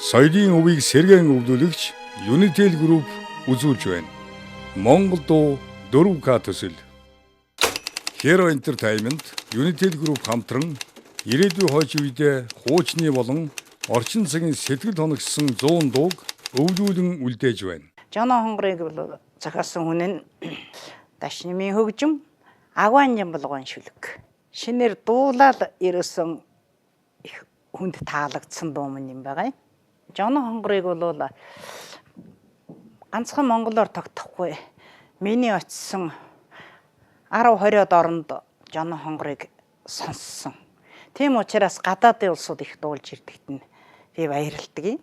Соёлын өвийг сэргээн өвлүүлэгч Unitel Group үзүүлж байна. Монгол дуу 4К төсөл. Hero Entertainment, Unitel Group хамтран ирээдүйн хойч үедээ хуучны болон орчин цагийн сэтгэл хоногссон 100 дууг өвлүүлэн үлдээж байна. Жано хонгорыг бол зохиосон хүн нь Дашнымын хөгжим Агванжин булган шүлэг. Шинээр дуулаад ирсэн их хүнд таалагдсан дуу юм байгаа юм. Жано хонгорыг бол ганцхан монголоор тогтохгүй. Миний очисон 10-20-од оронд Жано хонгорыг сонссон. Тийм учраас гадаадын улсууд их дуулж ирдэгт нь би баярлдаг юм.